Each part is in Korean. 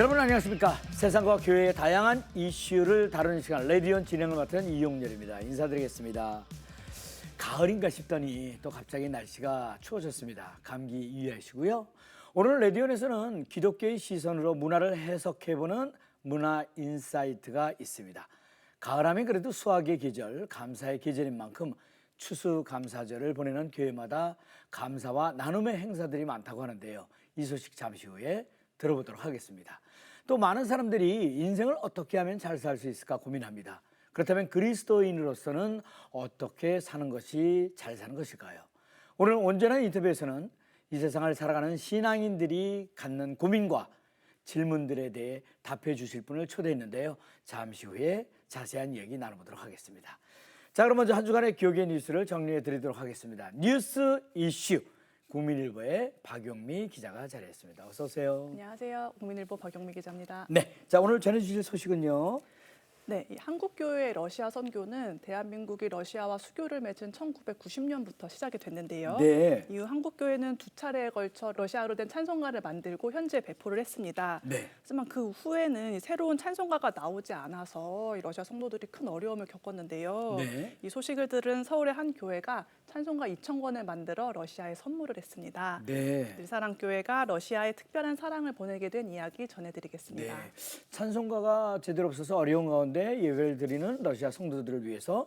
여러분 안녕하십니까. 세상과 교회의 다양한 이슈를 다루는 시간 레디온 진행을 맡은 이용렬입니다. 인사드리겠습니다. 가을인가 싶더니 또 갑자기 날씨가 추워졌습니다. 감기 유의하시고요. 오늘 레디온에서는 기독교의 시선으로 문화를 해석해보는 문화 인사이트가 있습니다. 가을하면 그래도 수학의 계절, 감사의 계절인 만큼 추수감사절을 보내는 교회마다 감사와 나눔의 행사들이 많다고 하는데요. 이 소식 잠시 후에 들어보도록 하겠습니다. 또 많은 사람들이 인생을 어떻게 하면 잘 살 수 있을까 고민합니다. 그렇다면 그리스도인으로서는 어떻게 사는 것이 잘 사는 것일까요? 오늘 온전한 인터뷰에서는 이 세상을 살아가는 신앙인들이 갖는 고민과 질문들에 대해 답해 주실 분을 초대했는데요. 잠시 후에 자세한 이야기 나눠보도록 하겠습니다. 자, 그럼 먼저 한 주간의 교계 뉴스를 정리해 드리도록 하겠습니다. 뉴스 이슈 국민일보의 박용미 기자가 자리했습니다. 어서 오세요. 안녕하세요. 국민일보 박용미 기자입니다. 네, 자 오늘 전해주실 소식은요. 네, 이 한국교회의 러시아 선교는 대한민국이 러시아와 수교를 맺은 1990년부터 시작이 됐는데요. 네. 이후 한국교회는 두 차례에 걸쳐 러시아로 된 찬송가를 만들고 현재 배포를 했습니다. 네. 하지만 그 후에는 새로운 찬송가가 나오지 않아서 이 러시아 성도들이 큰 어려움을 겪었는데요. 네. 이 소식을 들은 서울의 한 교회가 찬송가 2,000권을 만들어 러시아에 선물을 했습니다. 네. 늘사랑교회가 러시아에 특별한 사랑을 보내게 된 이야기 전해드리겠습니다. 네. 찬송가가 제대로 없어서 어려운 가운데 예배를 드리는 러시아 성도들을 위해서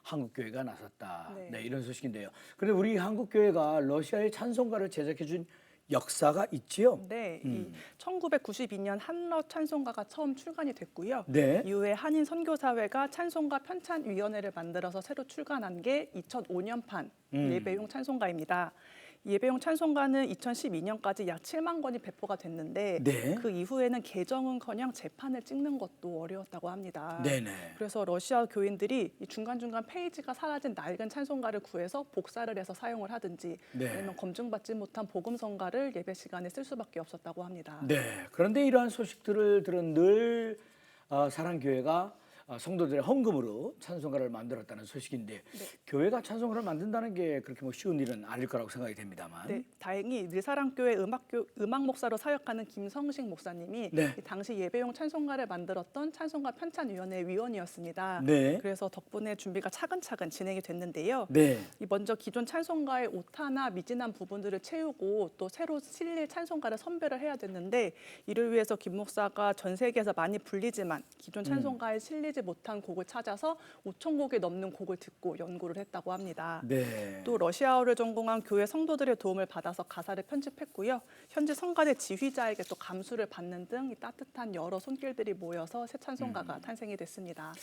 한국교회가 나섰다. 네. 네, 이런 소식인데요. 그런데 우리 한국교회가 러시아의 찬송가를 제작해 준 역사가 있지요? 네, 이 1992년 한러 찬송가가 처음 출간이 됐고요. 네. 이후에 한인 선교사회가 찬송가 편찬위원회를 만들어서 새로 출간한 게 2005년판 예배용 찬송가입니다. 예배용 찬송가는 2012년까지 약 7만 권이 배포가 됐는데 네. 그 이후에는 개정은커녕 재판을 찍는 것도 어려웠다고 합니다. 네네. 그래서 러시아 교인들이 이 중간중간 페이지가 사라진 낡은 찬송가를 구해서 복사를 해서 사용을 하든지 네. 아니면 검증받지 못한 복음성가를 예배 시간에 쓸 수밖에 없었다고 합니다. 네. 그런데 이러한 소식들을 들은 늘 사랑교회가 성도들의 헌금으로 찬송가를 만들었다는 소식인데 교회가 찬송가를 만든다는 게 그렇게 뭐 쉬운 일은 아닐 거라고 생각이 됩니다만. 네, 다행히 늘사랑교회 음악 목사로 사역하는 김성식 목사님이 네. 당시 예배용 찬송가를 만들었던 찬송가 편찬위원회 위원이었습니다. 네. 그래서 덕분에 준비가 차근차근 진행이 됐는데요. 네. 먼저 기존 찬송가의 오타나 미진한 부분들을 채우고 또 새로 실릴 찬송가를 선별을 해야 됐는데 이를 위해서 김 목사가 전 세계에서 많이 불리지만 기존 찬송가에 실리지 못한 곡을 찾아서 5천 곡이 넘는 곡을 듣고 연구를 했다고 합니다. 네. 또 러시아어를 전공한 교회 성도들의 도움을 받아서 가사를 편집했고요. 현지 성가대 지휘자에게 또 감수를 받는 등 이 따뜻한 여러 손길들이 모여서 새 찬송가가 탄생이 됐습니다.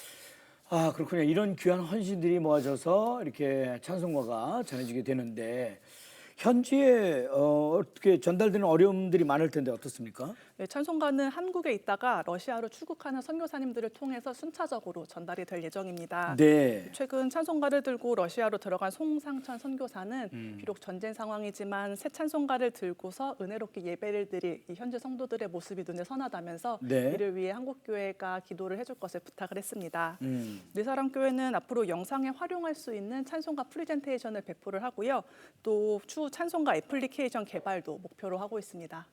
아, 그렇군요. 이런 귀한 헌신들이 모아져서 이렇게 찬송가가 전해지게 되는데 현지에 어떻게 전달되는 어려움들이 많을 텐데 어떻습니까? 네, 찬송가는 한국에 있다가 러시아로 출국하는 선교사님들을 통해서 순차적으로 전달이 될 예정입니다. 네. 최근 찬송가를 들고 러시아로 들어간 송상천 선교사는 비록 전쟁 상황이지만 새 찬송가를 들고서 은혜롭게 예배를 드릴 이 현지 성도들의 모습이 눈에 선하다면서 네. 이를 위해 한국교회가 기도를 해줄 것을 부탁을 했습니다. 음. 늘사랑교회는 앞으로 영상에 활용할 수 있는 찬송가 프리젠테이션을 배포를 하고요. 또 추후 찬송가 애플리케이션 개발도 목표로 하고 있습니다.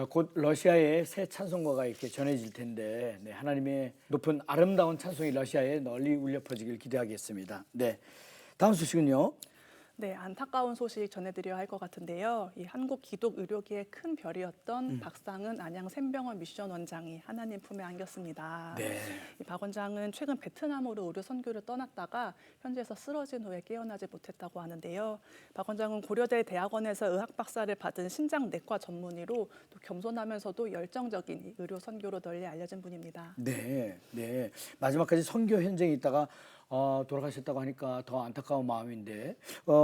곧 러시아의 새 찬송가가 이렇게 전해질 텐데 네, 하나님의 높은 아름다운 찬송이 러시아에 널리 울려 퍼지길 기대하겠습니다. 네, 다음 소식은요. 네, 안타까운 소식 전해드려야 할 것 같은데요. 이 한국 기독 의료계의 큰 별이었던 박상은 안양 샘병원 미션 원장이 하나님 품에 안겼습니다. 네. 이 박 원장은 최근 베트남으로 의료 선교를 떠났다가 현지에서 쓰러진 후에 깨어나지 못했다고 하는데요. 박 원장은 고려대 대학원에서 의학 박사를 받은 신장내과 전문의로 또 겸손하면서도 열정적인 이 의료 선교로 널리 알려진 분입니다. 네, 네. 마지막까지 선교 현장에 있다가 돌아가셨다고 하니까 더 안타까운 마음인데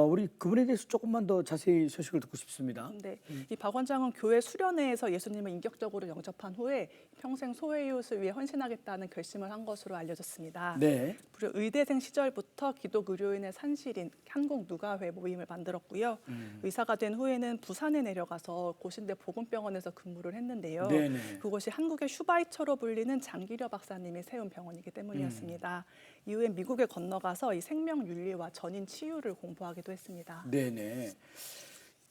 우리 그분에 대해서 조금만 더 자세히 소식을 듣고 싶습니다. 네, 이 박 원장은 교회 수련회에서 예수님을 인격적으로 영접한 후에 평생 소외 이웃을 위해 헌신하겠다는 결심을 한 것으로 알려졌습니다. 네. 무려 의대생 시절부터 기독 의료인의 산실인 한국 누가회 모임을 만들었고요. 의사가 된 후에는 부산에 내려가서 고신대 보건병원에서 근무를 했는데요. 네네. 그곳이 한국의 슈바이처로 불리는 장기려 박사님이 세운 병원이기 때문이었습니다. 이후에 미국에 건너가서 이 생명 윤리와 전인 치유를 공부하기도 했습니다. 네네.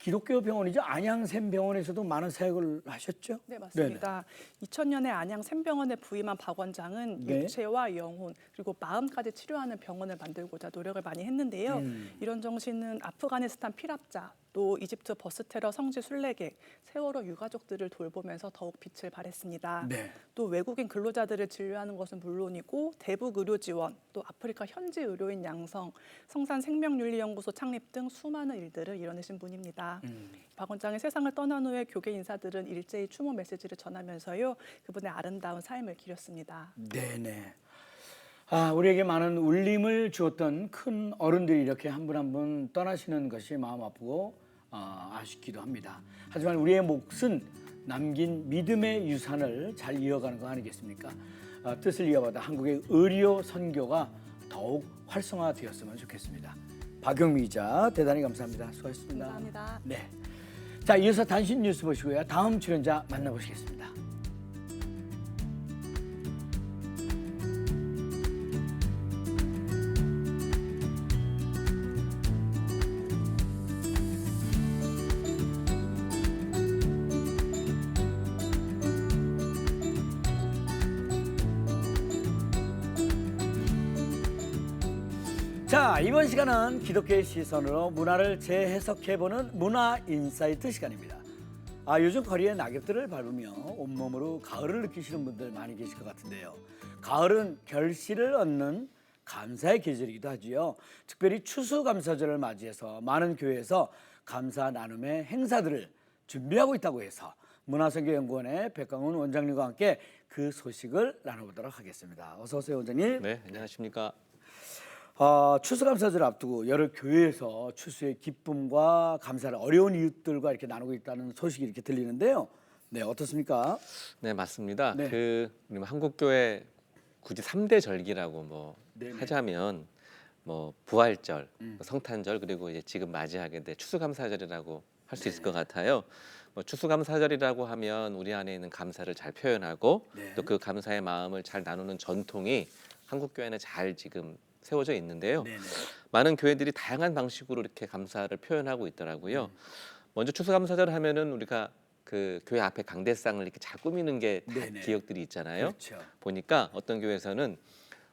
기독교 병원이죠. 안양샘병원에서도 많은 사역을 하셨죠? 네, 맞습니다. 2000년에 안양 샘병원에 부임한 박 원장은 네. 육체와 영혼 그리고 마음까지 치료하는 병원을 만들고자 노력을 많이 했는데요. 이런 정신은 아프가니스탄 피랍자, 또 이집트 버스 테러 성지 순례객, 세월호 유가족들을 돌보면서 더욱 빛을 발했습니다. 네. 또 외국인 근로자들을 진료하는 것은 물론이고 대북 의료 지원, 또 아프리카 현지 의료인 양성, 성산 생명윤리연구소 창립 등 수많은 일들을 이뤄내신 분입니다. 박 원장의 세상을 떠난 후에 교계 인사들은 일제히 추모 메시지를 전하면서요, 그분의 아름다운 삶을 기렸습니다. 네네. 우리에게 많은 울림을 주었던 큰 어른들이 이렇게 한 분 한 분 떠나시는 것이 마음 아프고 아쉽기도 합니다. 하지만 우리의 몫은 남긴 믿음의 유산을 잘 이어가는 거 아니겠습니까? 뜻을 이어받아 한국의 의료 선교가 더욱 활성화되었으면 좋겠습니다. 박영미 기자 대단히 감사합니다. 수고하셨습니다. 감사합니다. 네. 자, 이어서 단신 뉴스 보시고요. 다음 출연자 만나보시겠습니다. 자, 이번 시간은 기독교의 시선으로 문화를 재해석해보는 문화 인사이트 시간입니다. 요즘 거리의 낙엽들을 밟으며 온몸으로 가을을 느끼시는 분들 많이 계실 것 같은데요. 가을은 결실을 얻는 감사의 계절이기도 하지요. 특별히 추수감사절을 맞이해서 많은 교회에서 감사 나눔의 행사들을 준비하고 있다고 해서 문화선교연구원의 백강훈 원장님과 함께 그 소식을 나눠보도록 하겠습니다. 어서 오세요, 원장님. 네, 안녕하십니까. 추수감사절 앞두고 여러 교회에서 추수의 기쁨과 감사를 어려운 이웃들과 이렇게 나누고 있다는 소식이 이렇게 들리는데요. 네, 어떻습니까? 네, 맞습니다. 네. 우리 한국교회 굳이 3대 절기라고 네네. 하자면 부활절, 성탄절 그리고 이제 지금 맞이하게 될 추수감사절이라고 할 수 있을 것 같아요. 추수감사절이라고 하면 우리 안에 있는 감사를 잘 표현하고 네. 또 그 감사의 마음을 잘 나누는 전통이 한국교회는 잘 지금 세워져 있는데요. 네네. 많은 교회들이 다양한 방식으로 이렇게 감사를 표현하고 있더라고요. 먼저 추수감사절 하면은 우리가 그 교회 앞에 강대상을 이렇게 잘 꾸미는 게 네네. 기억들이 있잖아요. 그렇죠. 보니까 어떤 교회에서는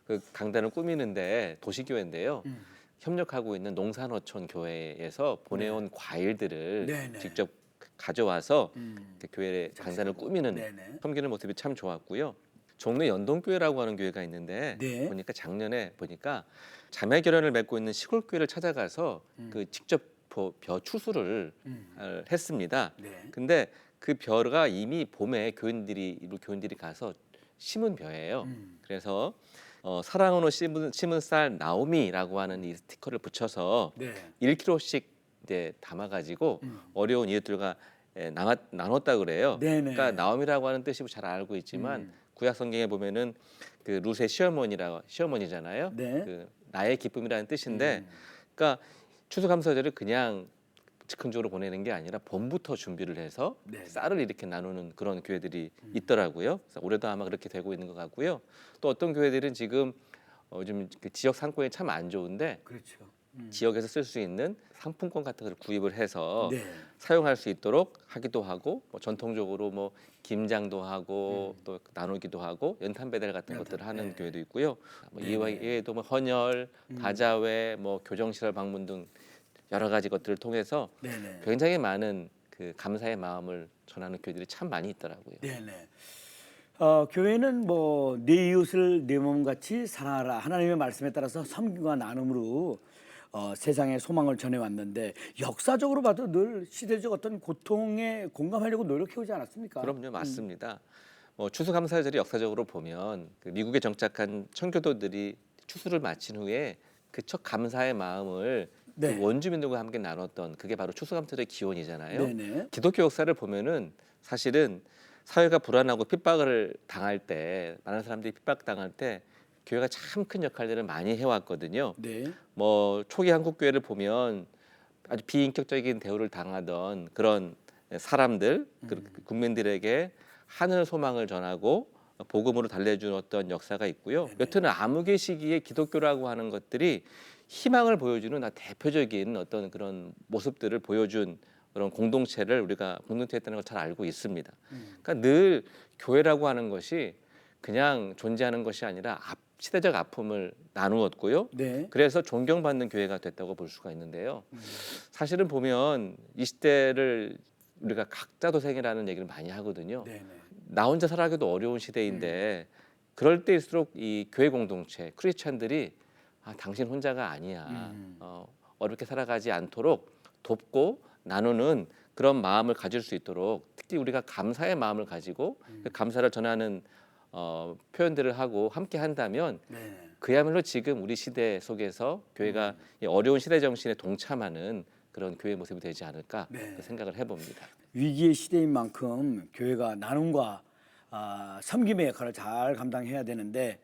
그 강단을 꾸미는데 도시교회인데요. 협력하고 있는 농산어촌 교회에서 보내온 과일들을 네네. 직접 가져와서 음. 그 교회 강단을 꾸미는 네네. 섬기는 모습이 참 좋았고요. 종로 연동교회라고 하는 교회가 있는데 네. 보니까 작년에 자매 결연을 맺고 있는 시골 교회를 찾아가서 그 직접 벼 추수를 했습니다. 네. 근데 그 벼가 이미 봄에 일부 교인들이 가서 심은 벼예요. 그래서 사랑으로 심은 쌀 나오미라고 하는 이 스티커를 붙여서 네. 1kg씩 이제 담아가지고 어려운 이웃들과 나눴다 그래요. 네네. 그러니까 나오미라고 하는 뜻이 잘 알고 있지만 구약 성경에 보면은 그 룻의 시어머니잖아요. 네. 그 나의 기쁨이라는 뜻인데, 그러니까 추수감사절을 그냥 즉흥적으로 보내는 게 아니라 봄부터 준비를 해서 네. 쌀을 이렇게 나누는 그런 교회들이 있더라고요. 그래서 올해도 아마 그렇게 되고 있는 것 같고요. 또 어떤 교회들은 지금 요즘 그 지역 상권이 참 안 좋은데 그렇죠. 지역에서 쓸 수 있는 상품권 같은 걸 구입을 해서 네. 사용할 수 있도록 하기도 하고 전통적으로 김장도 하고 또 나누기도 하고 연탄 배달 같은 것들을 하는 네. 교회도 있고요. 네. 이외에도 헌혈, 다자회, 교정시설 방문 등 여러 가지 것들을 통해서 네네. 굉장히 많은 그 감사의 마음을 전하는 교회들이 참 많이 있더라고요. 네네. 교회는 내 이웃을 내 몸같이 사랑하라 하나님의 말씀에 따라서 섬김과 나눔으로 세상에 소망을 전해왔는데 역사적으로 봐도 늘 시대적 어떤 고통에 공감하려고 노력해오지 않았습니까? 그럼요, 맞습니다. 추수감사절이 역사적으로 보면 그 미국에 정착한 청교도들이 추수를 마친 후에 그 첫 감사의 마음을 네. 그 원주민들과 함께 나눴던 그게 바로 추수감사절의 기원이잖아요. 네네. 기독교 역사를 보면은 사실은 사회가 불안하고 핍박을 당할 때 많은 사람들이 핍박당할 때 교회가 참 큰 역할들을 많이 해왔거든요. 네. 초기 한국 교회를 보면 아주 비인격적인 대우를 당하던 그런 사람들, 그 국민들에게 하늘 소망을 전하고 복음으로 달래준 어떤 역사가 있고요. 네네. 여튼 암흑의 시기에 기독교라고 하는 것들이 희망을 보여주는 대표적인 어떤 그런 모습들을 보여준 그런 공동체를 우리가 공동체였다는 걸 잘 알고 있습니다. 그러니까 늘 교회라고 하는 것이 그냥 존재하는 것이 아니라 시대적 아픔을 나누었고요. 네. 그래서 존경받는 교회가 됐다고 볼 수가 있는데요. 사실은 보면 이 시대를 우리가 각자도생이라는 얘기를 많이 하거든요. 네, 네. 나 혼자 살아가기도 어려운 시대인데 그럴 때일수록 이 교회 공동체 크리스찬들이 당신 혼자가 아니야. 어렵게 살아가지 않도록 돕고 나누는 그런 마음을 가질 수 있도록 특히 우리가 감사의 마음을 가지고 그 감사를 전하는 표현들을 하고 함께 한다면 네. 그야말로 지금 우리 시대 속에서 교회가 이 어려운 시대 정신에 동참하는 그런 교회 모습이 되지 않을까 네. 그 생각을 해봅니다. 위기의 시대인 만큼 교회가 나눔과 섬김의 역할을 잘 감당해야 되는데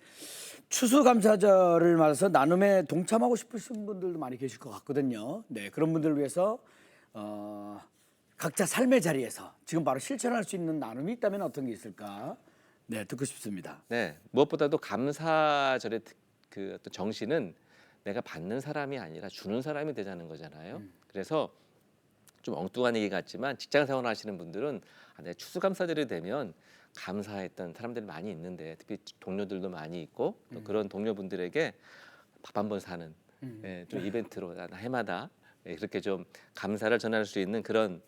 추수감사절을 맞아서 나눔에 동참하고 싶으신 분들도 많이 계실 것 같거든요. 네, 그런 분들을 위해서 각자 삶의 자리에서 지금 바로 실천할 수 있는 나눔이 있다면 어떤 게 있을까? 네, 듣고 싶습니다. 네, 무엇보다도 감사절의 그 어떤 정신은 내가 받는 사람이 아니라 주는 사람이 되자는 거잖아요. 그래서 좀 엉뚱한 얘기 같지만 직장 생활 하시는 분들은 내 추수감사절이 되면 감사했던 사람들이 많이 있는데 특히 동료들도 많이 있고 또 그런 동료분들에게 밥 한 번 사는 좀 이벤트로 해마다 그렇게 좀 감사를 전할 수 있는 그런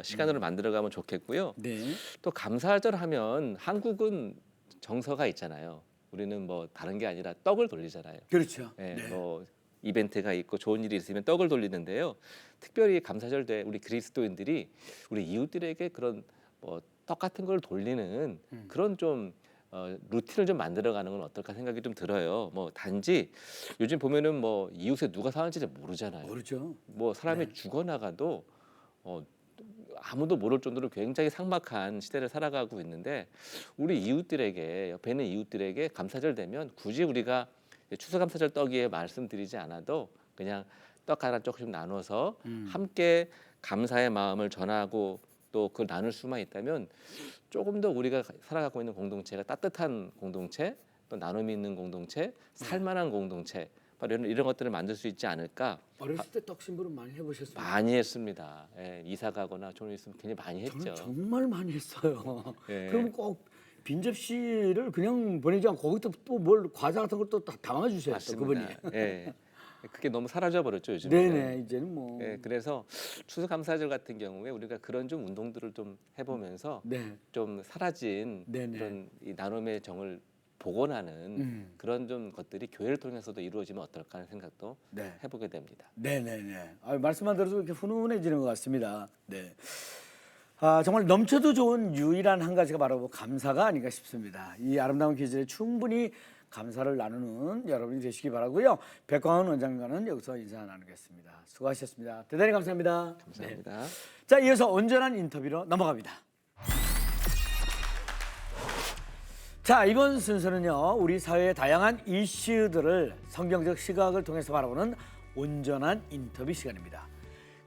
시간으로 만들어가면 좋겠고요. 네. 또 감사절 하면 한국은 정서가 있잖아요. 우리는 뭐 다른 게 아니라 떡을 돌리잖아요. 그렇죠. 예, 네. 뭐 이벤트가 있고 좋은 일이 있으면 떡을 돌리는데요. 특별히 감사절 때 우리 그리스도인들이 우리 이웃들에게 그런 뭐 떡 같은 걸 돌리는 그런 좀 루틴을 좀 만들어가는 건 어떨까 생각이 좀 들어요. 뭐 단지 요즘 보면은 뭐 이웃에 누가 사는지 잘 모르잖아요. 모르죠. 뭐 사람이 죽어나가도 아무도 모를 정도로 굉장히 삭막한 시대를 살아가고 있는데 우리 이웃들에게 옆에 있는 이웃들에게 감사절 되면 굳이 우리가 추수감사절 떡이에 말씀드리지 않아도 그냥 떡 하나 조금씩 나눠서 함께 감사의 마음을 전하고 또 그걸 나눌 수만 있다면 조금 더 우리가 살아가고 있는 공동체가 따뜻한 공동체 또 나눔이 있는 공동체 살만한 공동체 바로 이런 것들을 만들 수 있지 않을까. 어렸을 때 떡 심부름 많이 해보셨어요? 많이 했습니다. 예, 이사 가거나 좀 있으면 굉장히 많이 했죠. 저는 정말 많이 했어요. 예. 그럼 꼭 빈 접시를 그냥 보내지 않고 거기서 또 뭘 과자 같은 걸 또 담아 주셔야 또 그분이. 예. 그게 너무 사라져 버렸죠 요즘에. 네네 이제는 뭐. 예, 그래서 추수감사절 같은 경우에 우리가 그런 좀 운동들을 좀 해보면서 네. 좀 사라진 네네. 그런 이 나눔의 정을 복원하는 그런 좀 것들이 교회를 통해서도 이루어지면 어떨까 하는 생각도 네. 해보게 됩니다. 네네네. 말씀만 들어도 이렇게 훈훈해지는 것 같습니다. 네. 정말 넘쳐도 좋은 유일한 한 가지가 바로 감사가 아닌가 싶습니다. 이 아름다운 계절에 충분히 감사를 나누는 여러분이 되시기 바라고요. 백광원 원장과는 여기서 인사 나누겠습니다. 수고하셨습니다. 대단히 감사합니다. 감사합니다. 네. 자, 이어서 온전한 인터뷰로 넘어갑니다. 자, 이번 순서는요. 우리 사회의 다양한 이슈들을 성경적 시각을 통해서 바라보는 온전한 인터뷰 시간입니다.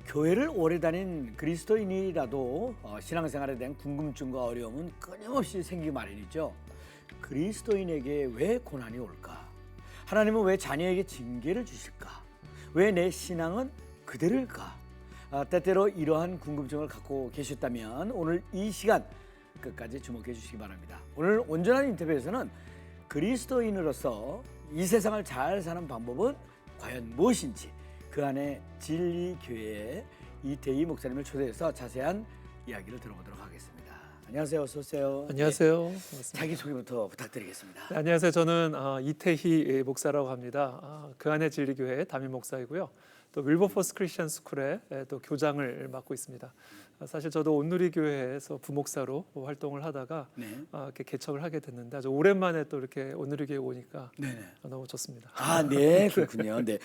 교회를 오래 다닌 그리스도인이라도 신앙생활에 대한 궁금증과 어려움은 끊임없이 생기기 마련이죠. 그리스도인에게 왜 고난이 올까? 하나님은 왜 자녀에게 징계를 주실까? 왜 내 신앙은 그대로일까? 때때로 이러한 궁금증을 갖고 계셨다면 오늘 이 시간 끝까지 주목해 주시기 바랍니다. 오늘 온전한 인터뷰에서는 그리스도인으로서 이 세상을 잘 사는 방법은 과연 무엇인지 그 안에 진리교회의 이태희 목사님을 초대해서 자세한 이야기를 들어보도록 하겠습니다. 안녕하세요. 어서 오세요. 안녕하세요. 네, 반갑습니다. 자기소개부터 부탁드리겠습니다. 네, 안녕하세요. 저는 이태희 목사라고 합니다. 그 안에 진리교회 담임 목사이고요. 또 윌버포스 크리스천 스쿨에 또 교장을 맡고 있습니다. 사실 저도 온누리교회에서 부목사로 활동을 하다가 네. 이렇게 개척을 하게 됐는데 아주 오랜만에 또 이렇게 온누리교회 오니까 네네. 너무 좋습니다. 네, 그렇군요. 네.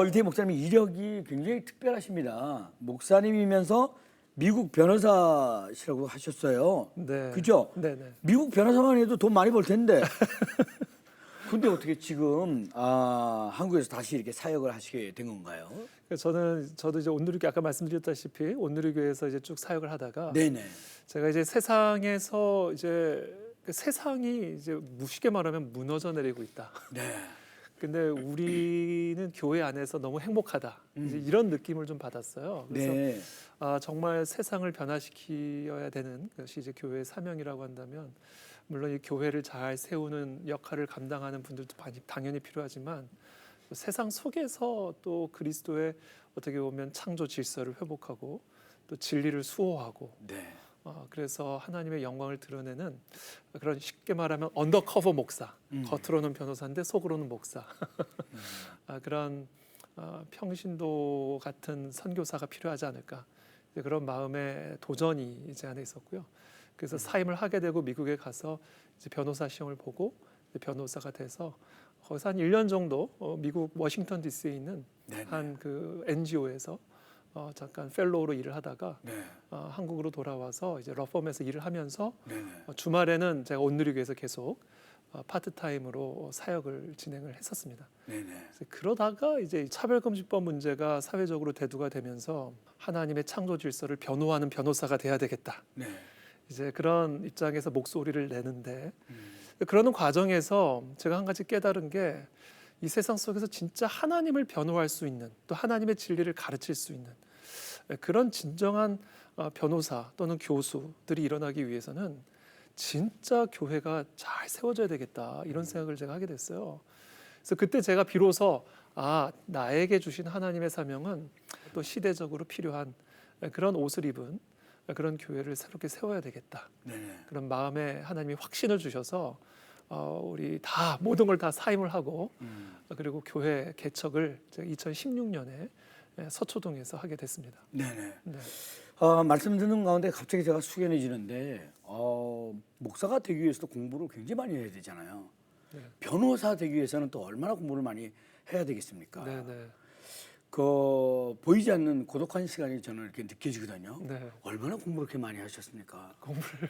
이태희 목사님 이력이 굉장히 특별하십니다. 목사님이면서 미국 변호사시라고 하셨어요. 네. 그죠? 네네. 미국 변호사만 해도 돈 많이 벌 텐데. 근데 어떻게 지금 한국에서 다시 이렇게 사역을 하시게 된 건가요? 저도 이제 온누리교회 아까 말씀드렸다시피 온누리교회에서 이제 쭉 사역을 하다가 네네. 제가 이제 세상에서 이제 세상이 이제 무식하게 말하면 무너져 내리고 있다. 네. 근데 우리는 교회 안에서 너무 행복하다. 이제 이런 느낌을 좀 받았어요. 그래서 네. 정말 세상을 변화시켜야 되는 것이 이제 교회의 사명이라고 한다면 물론 이 교회를 잘 세우는 역할을 감당하는 분들도 당연히 필요하지만 또 세상 속에서 또 그리스도의 어떻게 보면 창조 질서를 회복하고 또 진리를 수호하고 네. 그래서 하나님의 영광을 드러내는 그런 쉽게 말하면 언더커버 목사, 겉으로는 변호사인데 속으로는 목사 그런 평신도 같은 선교사가 필요하지 않을까 이제 그런 마음의 도전이 제 안에 있었고요. 그래서 사임을 하게 되고 미국에 가서 이제 변호사 시험을 보고 이제 변호사가 돼서 거기서 한 1년 정도 미국 워싱턴 DC에 있는 네네. 한 그 NGO에서 잠깐 펠로우로 일을 하다가 네. 한국으로 돌아와서 이제 러펌에서 일을 하면서 네네. 주말에는 제가 온누리교회에서 계속 파트타임으로 사역을 진행을 했었습니다. 네네. 그래서 그러다가 이제 차별금지법 문제가 사회적으로 대두가 되면서 하나님의 창조 질서를 변호하는 변호사가 돼야 되겠다. 네. 이제 그런 입장에서 목소리를 내는데 그러는 과정에서 제가 한 가지 깨달은 게 이 세상 속에서 진짜 하나님을 변호할 수 있는 또 하나님의 진리를 가르칠 수 있는 그런 진정한 변호사 또는 교수들이 일어나기 위해서는 진짜 교회가 잘 세워져야 되겠다 이런 생각을 제가 하게 됐어요. 그래서 그때 제가 비로소 나에게 주신 하나님의 사명은 또 시대적으로 필요한 그런 옷을 입은 그런 교회를 새롭게 세워야 되겠다. 네네. 그런 마음에 하나님이 확신을 주셔서 우리 다 모든 걸 다 사임을 하고 그리고 교회 개척을 제가 2016년에 서초동에서 하게 됐습니다. 네네. 네. 말씀 듣는 가운데 갑자기 제가 숙연해지는데 목사가 되기 위해서도 공부를 굉장히 많이 해야 되잖아요. 네. 변호사 되기 위해서는 또 얼마나 공부를 많이 해야 되겠습니까? 네, 네. 보이지 않는 고독한 시간이 저는 이렇게 느껴지거든요. 네. 얼마나 공부를 그렇게 많이 하셨습니까? 공부를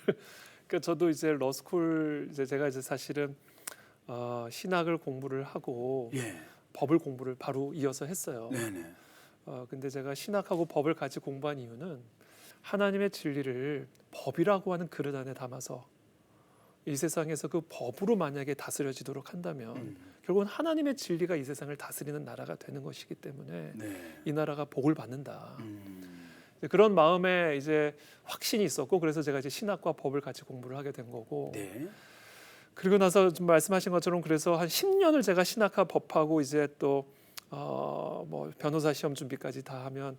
그러니까 저도 이제 러스쿨 이제 제가 이제 사실은 신학을 공부를 하고 예. 법을 공부를 바로 이어서 했어요. 네네. 근데 제가 신학하고 법을 같이 공부한 이유는 하나님의 진리를 법이라고 하는 그릇 안에 담아서 이 세상에서 그 법으로 만약에 다스려지도록 한다면 결국은 하나님의 진리가 이 세상을 다스리는 나라가 되는 것이기 때문에 네. 이 나라가 복을 받는다. 그런 마음에 이제 확신이 있었고 그래서 제가 이제 신학과 법을 같이 공부를 하게 된 거고 네. 그리고 나서 좀 말씀하신 것처럼 그래서 한 10년을 제가 신학과 법하고 이제 또 뭐 변호사 시험 준비까지 다 하면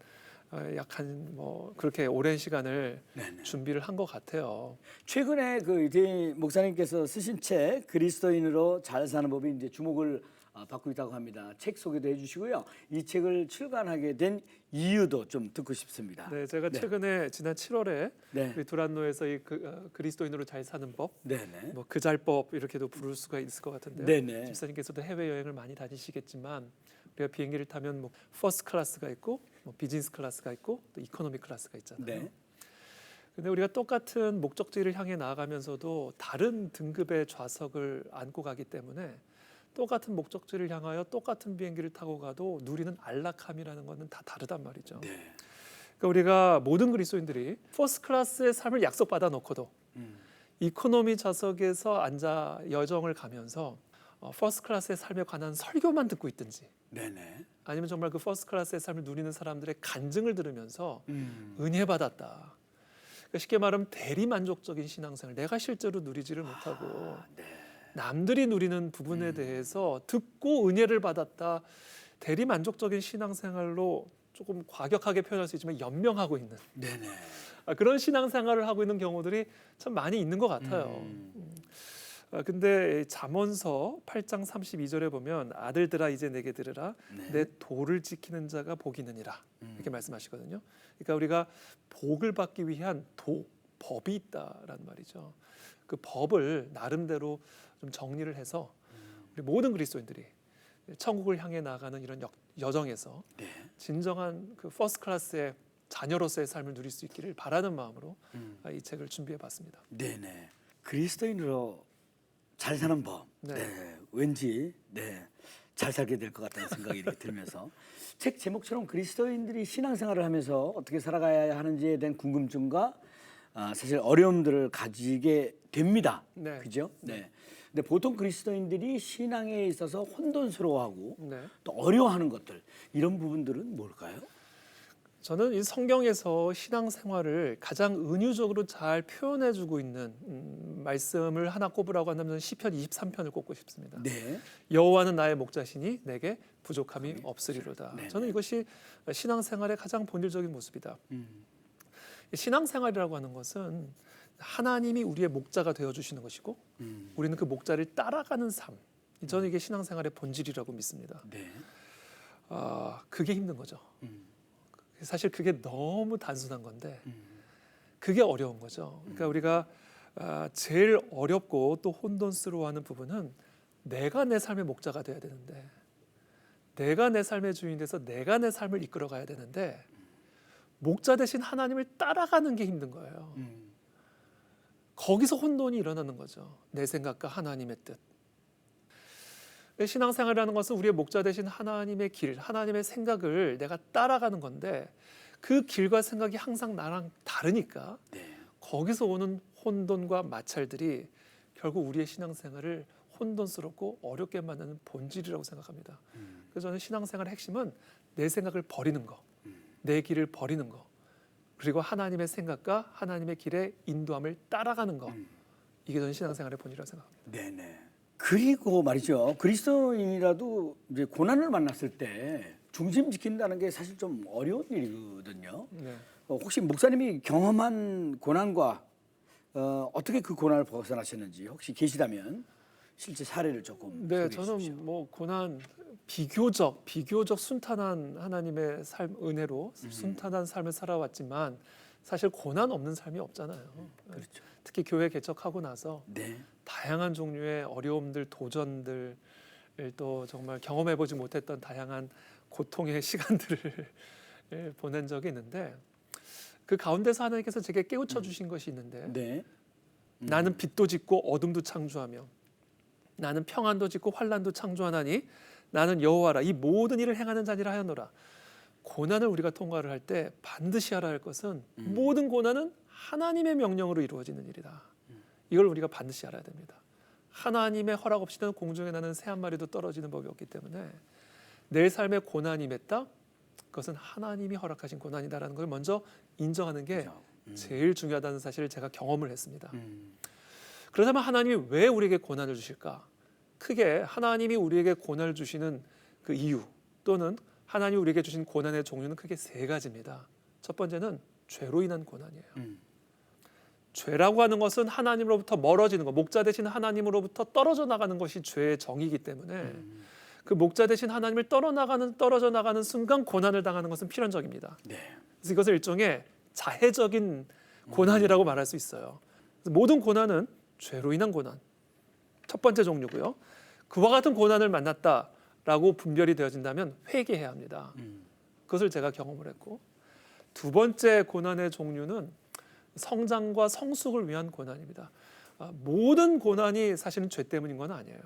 약 한 뭐 그렇게 오랜 시간을 네네. 준비를 한 것 같아요. 최근에 그 이태희 목사님께서 쓰신 책 그리스도인으로 잘 사는 법이 이제 주목을 받고 있다고 합니다. 책 소개도 해주시고요. 이 책을 출간하게 된 이유도 좀 듣고 싶습니다. 네, 제가 네. 최근에 지난 7월에 네. 우리 두란노에서 이 그리스도인으로 잘 사는 법, 네네. 뭐 그잘법 이렇게도 부를 수가 있을 것 같은데요. 네네. 집사님께서도 해외 여행을 많이 다니시겠지만 우리가 비행기를 타면 뭐 퍼스트 클래스가 있고 뭐 비즈니스 클래스가 있고 또 이코노미 클래스가 있잖아요. 네. 근데 우리가 똑같은 목적지를 향해 나아가면서도 다른 등급의 좌석을 안고 가기 때문에 똑같은 목적지를 향하여 똑같은 비행기를 타고 가도 누리는 안락함이라는 것은 다 다르단 말이죠. 네. 그러니까 우리가 모든 그리스도인들이 퍼스트 클래스의 삶을 약속받아 놓고도 이코노미 좌석에서 앉아 여정을 가면서 퍼스트 클래스의 삶에 관한 설교만 듣고 있든지 네네. 아니면 정말 그 퍼스트 클래스의 삶을 누리는 사람들의 간증을 들으면서 은혜 받았다. 그러니까 쉽게 말하면 대리 만족적인 신앙생활, 내가 실제로 누리지를 못하고 네. 남들이 누리는 부분에 대해서 듣고 은혜를 받았다. 대리 만족적인 신앙생활로 조금 과격하게 표현할 수 있지만 연명하고 있는 네네. 그런 신앙생활을 하고 있는 경우들이 참 많이 있는 것 같아요. 근데 잠언서 8장 32절에 보면 아들들아 이제 내게 들으라 네. 내 도를 지키는 자가 복이 있느니라 이렇게 말씀하시거든요. 그러니까 우리가 복을 받기 위한 법이 있다라는 말이죠. 그 법을 나름대로 좀 정리를 해서 우리 모든 그리스도인들이 천국을 향해 나가는 이런 여정에서 네. 진정한 그 퍼스트 클래스의 자녀로서의 삶을 누릴 수 있기를 바라는 마음으로 이 책을 준비해봤습니다. 네네. 그리스도인으로 잘 사는 법. 네. 네. 왠지 잘 살게 될 것 같다는 생각이 이렇게 들면서 책 제목처럼 그리스도인들이 신앙생활을 하면서 어떻게 살아가야 하는지에 대한 궁금증과 사실 어려움들을 가지게 됩니다. 네. 그죠? 네. 근데 보통 그리스도인들이 신앙에 있어서 혼돈스러워하고 네. 또 어려워하는 것들 이런 부분들은 뭘까요? 저는 이 성경에서 신앙생활을 가장 은유적으로 잘 표현해주고 있는 말씀을 하나 꼽으라고 한다면 시편 23편을 꼽고 싶습니다. 네. 여호와는 나의 목자시니 내게 부족함이 없으리로다. 네, 저는 이것이 신앙생활의 가장 본질적인 모습이다. 음. 신앙생활이라고 하는 것은 하나님이 우리의 목자가 되어주시는 것이고 우리는 그 목자를 따라가는 삶. 저는 이게 신앙생활의 본질이라고 믿습니다. 네. 그게 힘든 거죠. 음. 사실 그게 너무 단순한 건데 그게 어려운 거죠. 그러니까 우리가 제일 어렵고 또 혼돈스러워하는 부분은 내가 내 삶의 목자가 돼야 되는데 내가 내 삶의 주인 돼서 내가 내 삶을 이끌어 가야 되는데 목자 대신 하나님을 따라가는 게 힘든 거예요. 거기서 혼돈이 일어나는 거죠. 내 생각과 하나님의 뜻. 신앙생활이라는 것은 우리의 목자 대신 하나님의 길, 하나님의 생각을 내가 따라가는 건데 그 길과 생각이 항상 나랑 다르니까 네. 거기서 오는 혼돈과 마찰들이 결국 우리의 신앙생활을 혼돈스럽고 어렵게 만드는 본질이라고 생각합니다. 그래서 저는 신앙생활의 핵심은 내 생각을 버리는 거, 내 길을 버리는 거, 그리고 하나님의 생각과 하나님의 길의 인도함을 따라가는 거. 이게 저는 신앙생활의 본질이라고 생각합니다. 네네. 그리고 말이죠. 그리스도인이라도 이제 고난을 만났을 때 중심 지킨다는 게 사실 좀 어려운 일이거든요. 네. 혹시 목사님이 경험한 고난과 어떻게 그 고난을 벗어나셨는지 혹시 계시다면 실제 사례를 조금 네, 소개해 주십시오. 저는 뭐 고난 비교적 순탄한 하나님의 삶 은혜로 순탄한 삶을 살아왔지만 사실 고난 없는 삶이 없잖아요. 그렇죠. 특히 교회 개척하고 나서 네. 다양한 종류의 어려움들, 도전들을 또 정말 경험해보지 못했던 다양한 고통의 시간들을 보낸 적이 있는데 그 가운데서 하나님께서 제게 깨우쳐 주신 것이 있는데 네. 나는 빛도 짓고 어둠도 창조하며 나는 평안도 짓고 환란도 창조하나니 나는 여호와라 이 모든 일을 행하는 자니라 하였노라. 고난을 우리가 통과를 할 때 반드시 알아야 할 것은 모든 고난은 하나님의 명령으로 이루어지는 일이다. 이걸 우리가 반드시 알아야 됩니다. 하나님의 허락 없이는 공중에 나는 새 한 마리도 떨어지는 법이 없기 때문에 내 삶에 고난이 맺다 그것은 하나님이 허락하신 고난이다라는 걸 먼저 인정하는 게 제일 중요하다는 사실을 제가 경험을 했습니다. 그렇다면 하나님이 왜 우리에게 고난을 주실까? 크게 하나님이 우리에게 고난을 주시는 그 이유 또는 하나님이 우리에게 주신 고난의 종류는 크게 세 가지입니다. 첫 번째는 죄로 인한 고난이에요. 죄라고 하는 것은 하나님으로부터 멀어지는 것, 목자 대신 하나님으로부터 떨어져 나가는 것이 죄의 정의이기 때문에 그 목자 대신 하나님을 떨어져 나가는 순간 고난을 당하는 것은 필연적입니다. 네. 그래서 이것을 일종의 자해적인 고난이라고 말할 수 있어요. 그래서 모든 고난은 죄로 인한 고난. 첫 번째 종류고요. 그와 같은 고난을 만났다라고 분별이 되어진다면 회개해야 합니다. 그것을 제가 경험을 했고 두 번째 고난의 종류는 성장과 성숙을 위한 고난입니다. 모든 고난이 사실은 죄 때문인 건 아니에요.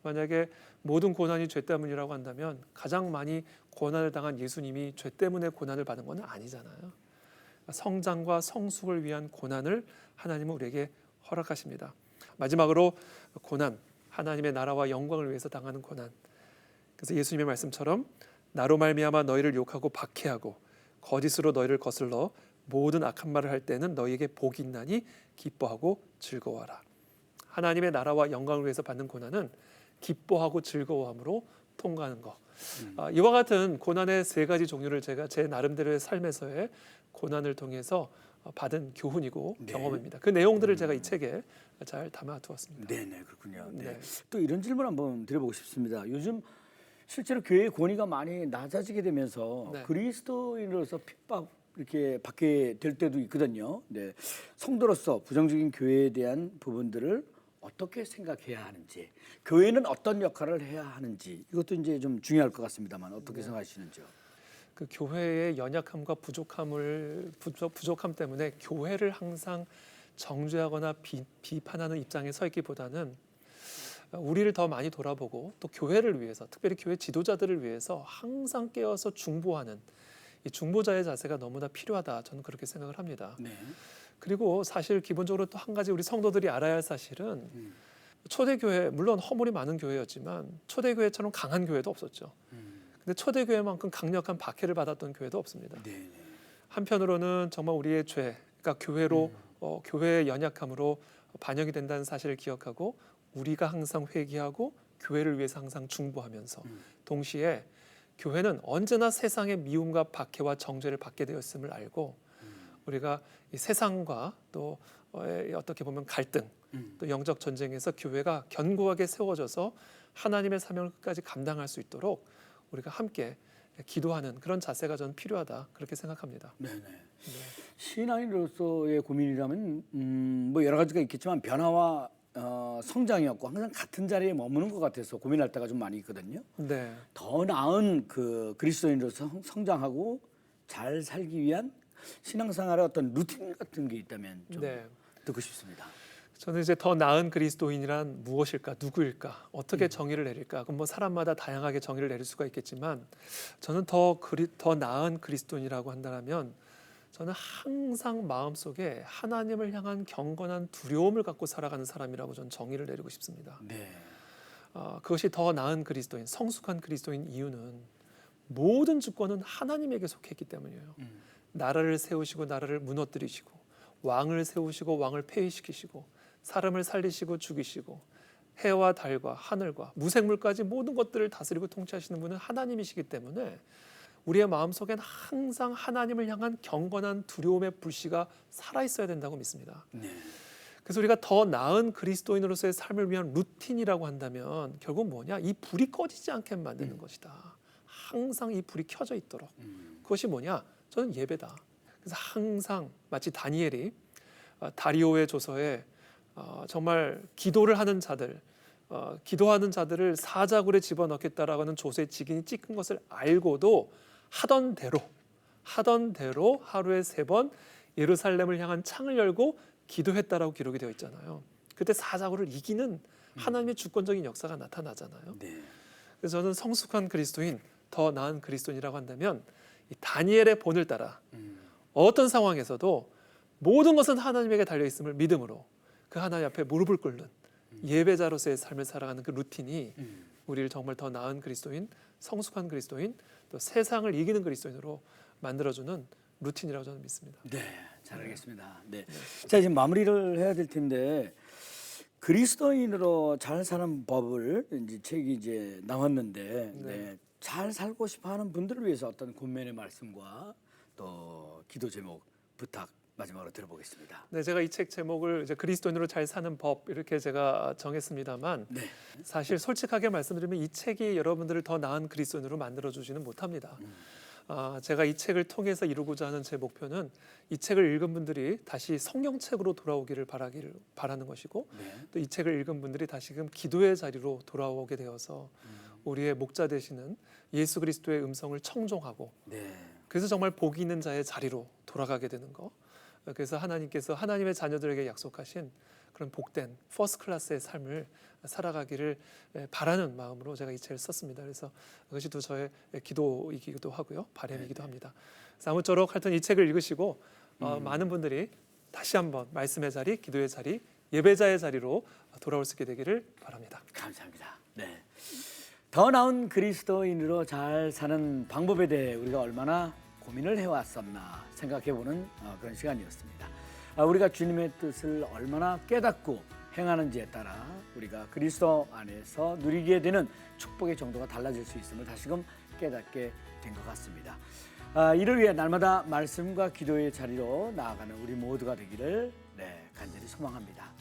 만약에 모든 고난이 죄 때문이라고 한다면 가장 많이 고난을 당한 예수님이 죄 때문에 고난을 받은 건 아니잖아요. 성장과 성숙을 위한 고난을 하나님은 우리에게 허락하십니다. 마지막으로 고난, 하나님의 나라와 영광을 위해서 당하는 고난. 그래서 예수님의 말씀처럼 나로 말미암아 너희를 욕하고 박해하고 거짓으로 너희를 거슬러 모든 악한 말을 할 때는 너희에게 복이 있나니 기뻐하고 즐거워하라. 하나님의 나라와 영광을 위해서 받는 고난은 기뻐하고 즐거워함으로 통과하는 것. 이와 같은 고난의 세 가지 종류를 제가 제 나름대로의 삶에서의 고난을 통해서 받은 교훈이고 네. 경험입니다. 그 내용들을 제가 이 책에 잘 담아두었습니다. 네네 그렇군요. 네. 네. 또 이런 질문 한번 드려보고 싶습니다. 요즘 실제로 교회의 권위가 많이 낮아지게 되면서 네. 그리스도인으로서 핍박 이렇게 받게 될 때도 있거든요. 네. 성도로서 부정적인 교회에 대한 부분들을 어떻게 생각해야 하는지, 교회는 어떤 역할을 해야 하는지 이것도 이제 좀 중요할 것 같습니다만 어떻게 생각하시는지요? 그 교회의 연약함과 부족함 때문에 교회를 항상 정죄하거나 비판하는 입장에 서 있기보다는 우리를 더 많이 돌아보고 또 교회를 위해서 특별히 교회 지도자들을 위해서 항상 깨어서 중보하는 이 중보자의 자세가 너무나 필요하다. 저는 그렇게 생각을 합니다. 네. 그리고 사실 기본적으로 또 한 가지 우리 성도들이 알아야 할 사실은 초대교회 물론 허물이 많은 교회였지만 초대교회처럼 강한 교회도 없었죠. 근데 초대교회만큼 강력한 박해를 받았던 교회도 없습니다. 네. 한편으로는 정말 우리의 죄, 그러니까 교회로 교회의 연약함으로 반영이 된다는 사실을 기억하고 우리가 항상 회개하고 교회를 위해서 항상 중보하면서 동시에 교회는 언제나 세상의 미움과 박해와 정죄를 받게 되었음을 알고 우리가 이 세상과 또 어떻게 보면 갈등, 또 영적 전쟁에서 교회가 견고하게 세워져서 하나님의 사명을 끝까지 감당할 수 있도록 우리가 함께 기도하는 그런 자세가 저는 필요하다 그렇게 생각합니다. 네네. 신앙인으로서의 고민이라면 뭐 여러 가지가 있겠지만 변화와 성장이었고 항상 같은 자리에 머무는 것 같아서 고민할 때가 좀 많이 있거든요. 네, 더 나은 그 그리스도인으로서 성장하고 잘 살기 위한 신앙생활의 어떤 루틴 같은 게 있다면 좀 네. 듣고 싶습니다. 저는 이제 더 나은 그리스도인이란 무엇일까, 누구일까, 어떻게 정의를 내릴까? 그럼 뭐 사람마다 다양하게 정의를 내릴 수가 있겠지만 저는 더 나은 그리스도인이라고 한다면 저는 항상 마음속에 하나님을 향한 경건한 두려움을 갖고 살아가는 사람이라고 저는 정의를 내리고 싶습니다. 네. 그것이 더 나은 그리스도인, 성숙한 그리스도인 이유는 모든 주권은 하나님에게 속했기 때문이에요. 나라를 세우시고 나라를 무너뜨리시고 왕을 세우시고 왕을 폐위시키시고 사람을 살리시고 죽이시고 해와 달과 하늘과 무생물까지 모든 것들을 다스리고 통치하시는 분은 하나님이시기 때문에 우리의 마음속엔 항상 하나님을 향한 경건한 두려움의 불씨가 살아있어야 된다고 믿습니다. 네. 그래서 우리가 더 나은 그리스도인으로서의 삶을 위한 루틴이라고 한다면 결국 뭐냐? 이 불이 꺼지지 않게 만드는 것이다. 항상 이 불이 켜져 있도록. 그것이 뭐냐? 저는 예배다. 그래서 항상 마치 다니엘이 다리오의 조서에 정말 기도를 하는 자들, 기도하는 자들을 사자굴에 집어넣겠다라고 하는 조서의 직인이 찍힌 것을 알고도 하던 대로 하루에 3번 예루살렘을 향한 창을 열고 기도했다라고 기록이 되어 있잖아요. 그때 사자굴을 이기는 하나님의 주권적인 역사가 나타나잖아요. 네. 그래서 저는 성숙한 그리스도인, 더 나은 그리스도인이라고 한다면 이 다니엘의 본을 따라 어떤 상황에서도 모든 것은 하나님에게 달려 있음을 믿음으로 그 하나님 앞에 무릎을 꿇는 예배자로서의 삶을 살아가는 그 루틴이 우리를 정말 더 나은 그리스도인, 성숙한 그리스도인, 또 세상을 이기는 그리스도인으로 만들어주는 루틴이라고 저는 믿습니다. 네, 잘 알겠습니다. 네. 자, 이제 마무리를 해야 될 텐데 그리스도인으로 잘 사는 법을 이제 책이 이제 나왔는데 네. 잘 살고 싶어하는 분들을 위해서 어떤 권면의 말씀과 또 기도 제목 부탁 마지막으로 들어보겠습니다. 네, 제가 이 책 제목을 이제 그리스도인으로 잘 사는 법 이렇게 제가 정했습니다만 네. 사실 솔직하게 말씀드리면 이 책이 여러분들을 더 나은 그리스도인으로 만들어 주지는 못합니다. 제가 이 책을 통해서 이루고자 하는 제 목표는 이 책을 읽은 분들이 다시 성경책으로 돌아오기를 바라는 것이고 또 이 책을 읽은 분들이 다시금 기도의 자리로 돌아오게 되어서 우리의 목자 되시는 예수 그리스도의 음성을 청종하고 네. 그래서 정말 복이 있는 자의 자리로 돌아가게 되는 거. 그래서 하나님께서 하나님의 자녀들에게 약속하신 그런 복된 퍼스트 클래스의 삶을 살아가기를 바라는 마음으로 제가 이 책을 썼습니다. 그래서 그것이 또 저의 기도이기도 하고요, 바람이기도 합니다. 그래서 아무쪼록 하여튼 이 책을 읽으시고 많은 분들이 다시 한번 말씀의 자리, 기도의 자리, 예배자의 자리로 돌아올 수 있게 되기를 바랍니다. 감사합니다. 네. 더 나은 그리스도인으로 잘 사는 방법에 대해 우리가 얼마나 고민을 해왔었나 생각해보는 그런 시간이었습니다. 우리가 주님의 뜻을 얼마나 깨닫고 행하는지에 따라 우리가 그리스도 안에서 누리게 되는 축복의 정도가 달라질 수 있음을 다시금 깨닫게 된 것 같습니다. 이를 위해 날마다 말씀과 기도의 자리로 나아가는 우리 모두가 되기를 간절히 소망합니다.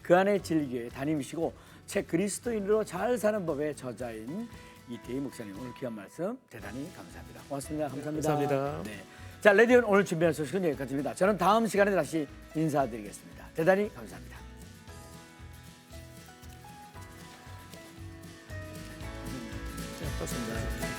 그 안에 진리교회 담임이시고 책 그리스도인으로 잘 사는 법의 저자인 이태희 목사님 오늘 귀한 말씀 대단히 감사합니다. 고맙습니다. 감사합니다. 감사합니다. 네. 자, 레디온 오늘 준비한 소식은 여기까지입니다. 저는 다음 시간에 다시 인사드리겠습니다. 대단히 감사합니다. 어떻습니까?